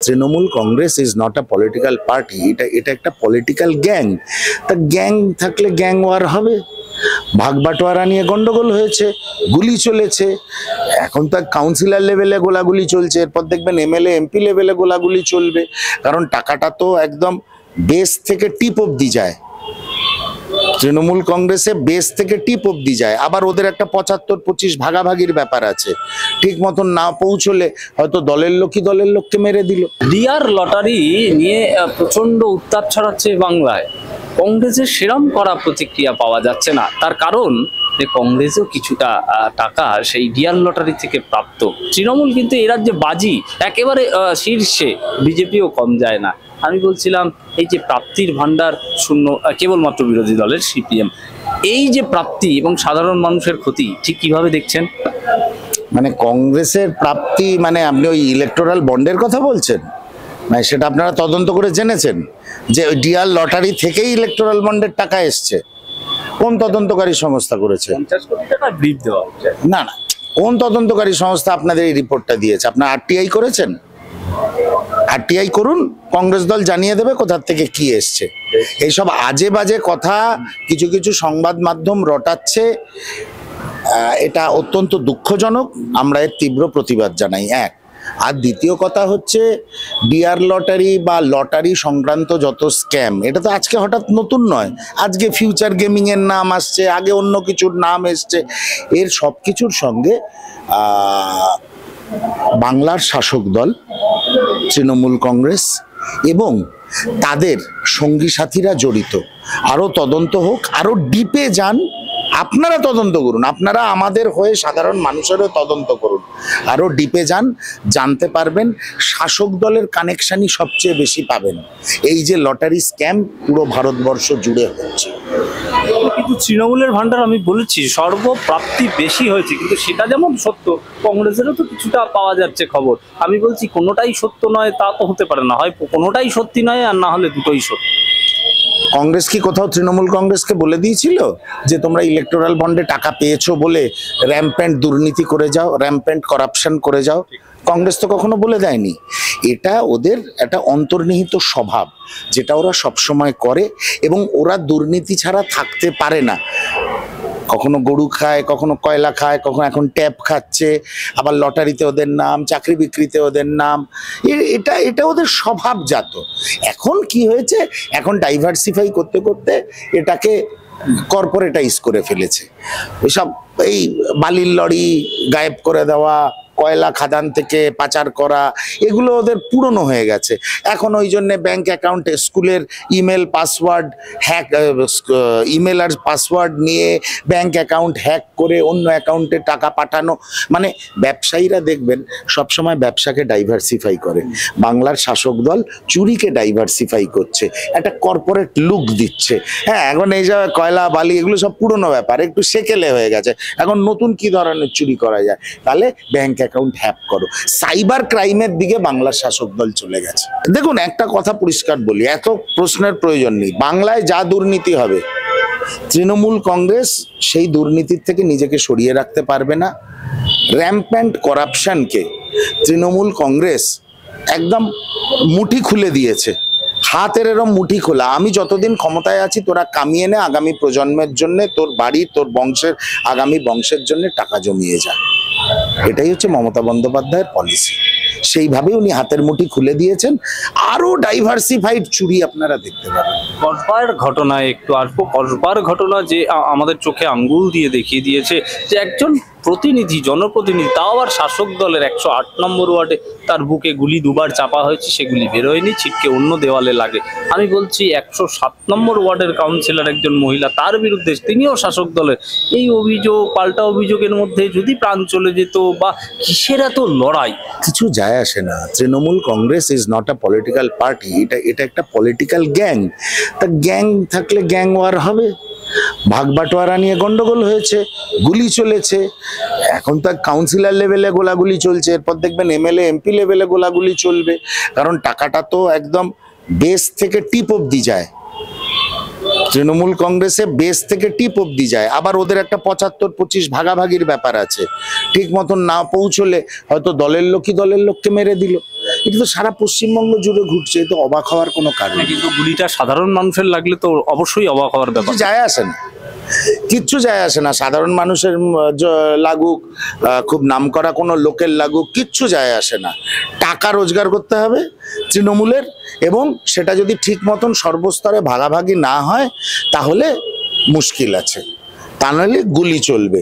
Trinamool Congress is not a political party, এটা একটা political gang. তা গ্যাং থাকলে গ্যাং ওয়ার হবে। ভাগ বাটোয়ারা নিয়ে গন্ডগোল হয়েছে, গুলি চলেছে, এখন তো কাউন্সিলর লেভেলে গোলাগুলি চলছে, এরপর দেখবেন এমএলএ এমপি লেভেলে গোলাগুলি চলবে, কারণ টাকাটা তো একদম বেস থেকে টিপ অব্দি যায়। তৃণমূল কংগ্রেসে বেস থেকে টিপ অব্দি যায়, আবার ওদের একটা 75-25 ভাগাভাগির ব্যাপার আছে। ঠিক মতন না পৌঁছলে হয়তো দলের লোকই দলের লোককে মেরে দিল। ডিআর লটারি নিয়ে প্রচন্ড উত্তাপ ছড়াচ্ছে বাংলায়। কংগ্রেসের সেরম করা প্রতিক্রিয়া পাওয়া যাচ্ছে না, তার কারণ যে কংগ্রেসও কিছুটা টাকা সেই ডিআর লটারি থেকে প্রাপ্ত। তৃণমূল কিন্তু এ রাজ্যে বাজি একেবারে শীর্ষে, বিজেপিও কম যায় না। আমি বলছিলাম এই যে প্রাপ্তির ভান্ডার শূন্য কেবলমাত্র বিরোধী দলের সিপিএম, এই যে প্রাপ্তি এবং সাধারণ মানুষের ক্ষতি ঠিক কিভাবে দেখছেন? মানে কংগ্রেসের প্রাপ্তি মানে আপনি ওই ইলেকটোরাল বন্ডের কথা বলছেন? মানে সেটা আপনারা তদন্ত করে জেনেছেন যে ওই ডিআর লটারি থেকেই ইলেকটোরাল বন্ডের টাকা এসছে? কোন তদন্তকারী সংস্থা করেছে? 50 কোটি টাকা ব্রিফ দেওয়া হচ্ছে। না, কোন তদন্তকারী সংস্থা আপনাদের এই রিপোর্টটা দিয়েছে? আপনার আরটিআই করেছেন? আরটিআই করুন, কংগ্রেস দল জানিয়ে দেবে কোথা থেকে কি এসছে। এইসব আজে বাজে কথা কিছু কিছু সংবাদ মাধ্যম রটাচ্ছে, এটা অত্যন্ত দুঃখজনক। আমরা এর তীব্র প্রতিবাদ জানাই। এক, আর দ্বিতীয় কথা হচ্ছে ডিআর লটারি বা লটারি সংক্রান্ত যত স্ক্যাম, এটা তো আজকে হঠাৎ নতুন নয়। আজকে ফিউচার গেমিং এর নাম আসছে, আগে অন্য কিছুর নাম এসছে। এর সব কিছুর সঙ্গে বাংলার শাসক দল তৃণমূল কংগ্রেস এবং তাদের সঙ্গী সাথীরা জড়িত। আরো তদন্ত হোক, আরো ডিপে যান, আপনারা তদন্ত করুন, আপনারা আমাদের হয়ে সাধারণ মানুষেরও তদন্ত করুন, আরো ডিপে যান, জানতে পারবেন শাসক দলের কানেকশনই সবচেয়ে বেশি পাবেন। এই যে লটারি স্ক্যাম পুরো ভারতবর্ষ জুড়ে হচ্ছে। কিন্তু তৃণমূলের ভান্ডার আমি বলেছি সর্বপ্রাপ্তি বেশি হয়েছে, কিন্তু সেটা যেমন সত্য, কংগ্রেসেরও তো কিছুটা পাওয়া যাচ্ছে খবর। আমি বলছি কোনোটাই সত্য নয় তা তো হতে পারে না, হয় কোনোটাই সত্যি নয় আর না হলে দুটোই সত্য। কংগ্রেস কি কোথাও তৃণমূল কংগ্রেসকে বলে দিয়েছিল যে তোমরা ইলেকটোরাল বন্ডে টাকা পেয়েছো বলে র্যাম্প্যান্ট দুর্নীতি করে যাও, র্যাম্প্যান্ট করাপশন করে যাও? কংগ্রেস তো কখনো বলে দেয়নি। এটা ওদের একটা অন্তর্নিহিত স্বভাব, যেটা ওরা সবসময় করে, এবং ওরা দুর্নীতি ছাড়া থাকতে পারে না। কখনো গরু খায়, কখনো কয়লা খায়, কখনো এখন ট্যাপ খাচ্ছে, আবার লটারিতে ওদের নাম, চাকরি বিক্রিতে ওদের নাম, এটা ওদের স্বভাবজাত। এখন কি হয়েছে, এখন ডাইভার্সিফাই করতে করতে এটাকে কর্পোরেটাইজ করে ফেলেছে। এসব এই বালির লরি গায়েব করে দেওয়া, কয়লা খাদান থেকে পাচার করা, এগুলো ওদের পুরনো হয়ে গেছে। এখন ওই জন্য ব্যাংক অ্যাকাউন্টে স্কুলের ইমেল পাসওয়ার্ড হ্যাক, ইমেল আর পাসওয়ার্ড নিয়ে ব্যাংক অ্যাকাউন্ট হ্যাক করে অন্য অ্যাকাউন্টে টাকা পাঠানো। মানে ব্যবসায়ীরা দেখবেন সবসময় ব্যবসাকে ডাইভার্সিফাই করে, বাংলার শাসক দল চুরিকে ডাইভার্সিফাই করছে, একটা কর্পোরেট লুক দিচ্ছে। হ্যাঁ, এখন এই যে কয়লা বালি এগুলো সব পুরনো ব্যাপার, একটু সেকেলে হয়ে গেছে। এখন নতুন কি ধরনের চুরি করা যায়? তাহলে ব্যাংক অ্যাকাউন্ট হ্যাক করো। সাইবার ক্রাইমের দিকে বাংলার শাসক দল চলে গেছে। দেখুন, একটা কথা পরিষ্কার বলি, এত প্রশ্নের প্রয়োজন নেই। বাংলায় যা দুর্নীতি হবে তৃণমূল কংগ্রেস সেই দুর্নীতির থেকে নিজেকে সরিয়ে রাখতে পারবে না। র্যাম্প্যান্ট করাপশনকে তৃণমূল কংগ্রেস একদম মুঠি খুলে দিয়েছে, হাতের এরম মুঠি খোলা। আমি যতদিন ক্ষমতায় আছি তোরা কামিয়ে নে, আগামী প্রজন্মের জন্য, তোর বাড়ি, তোর বংশের আগামী বংশের জন্য টাকা জমিয়ে যা। এটাই হচ্ছে মমতা বন্দ্যোপাধ্যায়ের পলিসি। সেইভাবে উনি হাতের মুঠি খুলে দিয়েছেন। আরো ডাইভার্সিফাইড চুরি আপনারা দেখতে পাবেন। কসবার ঘটনায় একটু আসবো। কসবার ঘটনা যে আমাদের চোখে আঙ্গুল দিয়ে দেখিয়ে দিয়েছে যে একজন প্রতিনিধি, জনপ্রতিনিধি, তাও আবার শাসক দলের 108 নম্বর ওয়ার্ডে তার বুকে গুলি দুবার চাপা হয়েছে, সেগুলি বেরোয়নি, ছিটকে অন্য দেওয়ালে লাগে। আমি বলছি 107 নম্বর ওয়ার্ডের কাউন্সিলর একজন মহিলা, তার বিরুদ্ধে, তিনিও শাসক দলের, এই অভিযোগ পাল্টা অভিযোগের মধ্যে যদি প্রাণ চলে যেত বা কিসের এত লড়াই? কিছু যায় আসে না। Trinamool Congress is not a political party, এটা একটা পলিটিক্যাল গ্যাং। তা গ্যাং থাকলে গ্যাং ওয়ার হবে। ভাগ বাটোয়ারা নিয়ে গন্ডগোল হয়েছে, গুলি চলেছে, এখন তো কাউন্সিলর লেভেলে গোলাগুলি চলছে, এরপর দেখবেন এমএলএ এমপি লেভেলে গোলাগুলি চলবে, কারণ টাকাটা তো একদম বেস থেকে টিপ অব্দি যায়। তৃণমূল কংগ্রেসে বেস থেকে টিপ অব্দি যায়, আবার ওদের একটা 75-25 ভাগাভাগির ব্যাপার আছে। ঠিক মতন না পৌঁছলে হয়তো দলের লোকই দলের লোককে মেরে দিল। এটা তো সারা পশ্চিমবঙ্গ জুড়ে ঘুরছে, এ তো অবাক হওয়ার কোনো কারণ নেই। কিন্তু গুলিটা সাধারণ মানুষের লাগলে তো অবশ্যই অবাক হওয়ার ব্যাপার। কিছু যায় আসে না, কিচ্ছু যায় আসে না, সাধারণ মানুষের লাগুক, খুব নামকরা কোনো লোকের লাগুক, কিচ্ছু যায় আসে না। টাকা রোজগার করতে হবে তৃণমূলের, এবং সেটা যদি ঠিক মতন সর্বস্তরে ভাগাভাগি না হয় তাহলে মুশকিল আছে, তা নাহলে গুলি চলবে,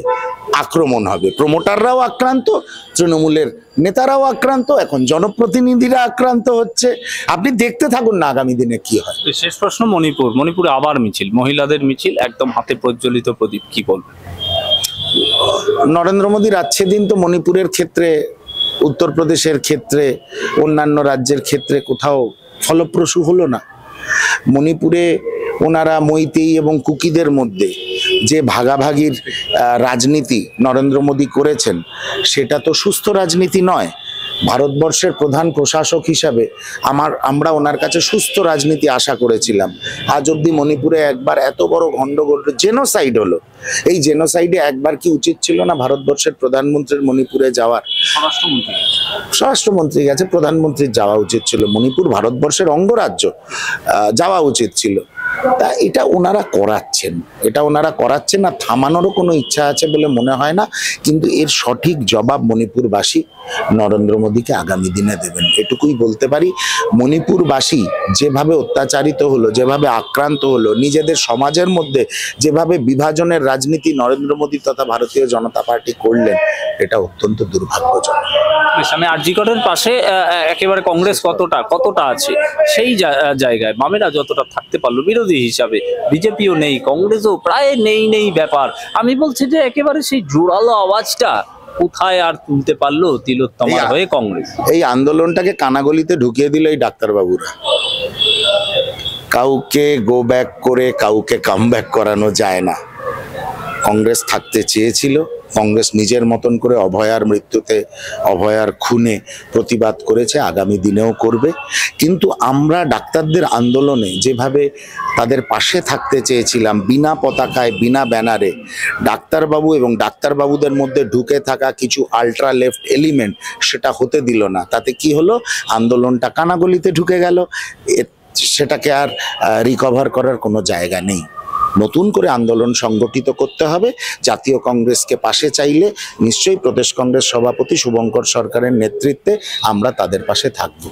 আক্রমণ হবে। প্রমোটাররাও আক্রান্ত, তৃণমূলের নেতারাও আক্রান্ত, এখন জনপ্রতিনিধিরা আক্রান্ত হচ্ছে। আপনি দেখতে থাকুন না আগামী দিনে কি হয়। শেষ প্রশ্ন, মণিপুরে আবার মিছিল, মহিলাদের মিছিল, একদম হাতে প্রজ্বলিত প্রদীপ, কি বলবেন? নরেন্দ্র মোদীর আছে দিন তো মণিপুরের ক্ষেত্রে, উত্তরপ্রদেশের ক্ষেত্রে, অন্যান্য রাজ্যের ক্ষেত্রে কোথাও ফলপ্রসূ হলো না। মণিপুরে ওনারা মৈতেই এবং কুকিদের মধ্যে যে ভাগাভাগির রাজনীতি নরেন্দ্র মোদী করেছেন, সেটা তো সুস্থ রাজনীতি নয়। ভারতবর্ষের প্রধান প্রশাসক হিসাবে আমরা ওনার কাছে সুস্থ রাজনীতি আশা করেছিলাম। আজ অব্দি মণিপুরে একবার এত বড় গন্ডগোল, জেনোসাইড হলো, এই জেনোসাইডে একবার কি উচিত ছিল না ভারতবর্ষের প্রধানমন্ত্রীর মণিপুরে যাওয়ার? স্বরাষ্ট্রমন্ত্রী গেছে, প্রধানমন্ত্রীর যাওয়া উচিত ছিল। মণিপুর ভারতবর্ষের অঙ্গরাজ্য, যাওয়া উচিত ছিল। তা এটা ওনারা করাচ্ছেন না, থামানোরও কোনো ইচ্ছা আছে বলে মনে হয় না। কিন্তু এর সঠিক জবাব মণিপুরবাসী নরেন্দ্র মোদীকে আগামী দিনে দেবেন, এটুকুই বলতে পারি। মণিপুরবাসী যেভাবে অত্যাচারিত হলো, যেভাবে আক্রান্ত হলো, নিজেদের সমাজের মধ্যে যেভাবে বিভাজনের রাজনীতি নরেন্দ্র মোদী তথা ভারতীয় জনতা পার্টি করলেন, এটা অত্যন্ত দুর্ভাগ্যজনক। আমি আরজিকরের পাশে একেবারে কংগ্রেস কতটা আছে সেই জায়গায় বামেরা যতটা থাকতে পারলো বিরোধী হিসাবে, বিজেপিও নেই, কংগ্রেসও প্রায় নেই ব্যাপার। আমি বলছি যে একেবারে সেই জোরালো আওয়াজটা কোথায় আর তুলতে পারলো তিলোত্তমার হয়ে কংগ্রেস? এই আন্দোলনটাকে কানাগলিতে ঢুকিয়ে দিল এই ডাক্তারবাবুরা। কাউকে গো ব্যাক করে কাউকে কাম ব্যাক করানো যায় না। কংগ্রেস থাকতে চেয়েছিল, কংগ্রেস নিজের মতন করে অভয়ার মৃত্যুতে, অভয়ার খুনে প্রতিবাদ করেছে, আগামী দিনেও করবে। কিন্তু আমরা ডাক্তারদের আন্দোলনে যেভাবে তাদের পাশে থাকতে চেয়েছিলাম, বিনা পতাকায়, বিনা ব্যানারে, ডাক্তারবাবু এবং ডাক্তারবাবুদের মধ্যে ঢুকে থাকা কিছু আল্ট্রা লেফট এলিমেন্ট সেটা হতে দিল না। তাতে কি হলো? আন্দোলনটা কানাগলিতে ঢুকে গেল। সেটাকে আর রিকভার করার কোনো জায়গা নেই। নতুন করে আন্দোলন সংগঠিত করতে হবে। জাতীয় কংগ্রেসকে পাশে চাইলে নিশ্চয়ই প্রদেশ কংগ্রেস সভাপতি শুভঙ্কর সরকারের নেতৃত্বে আমরা তাদের পাশে থাকব।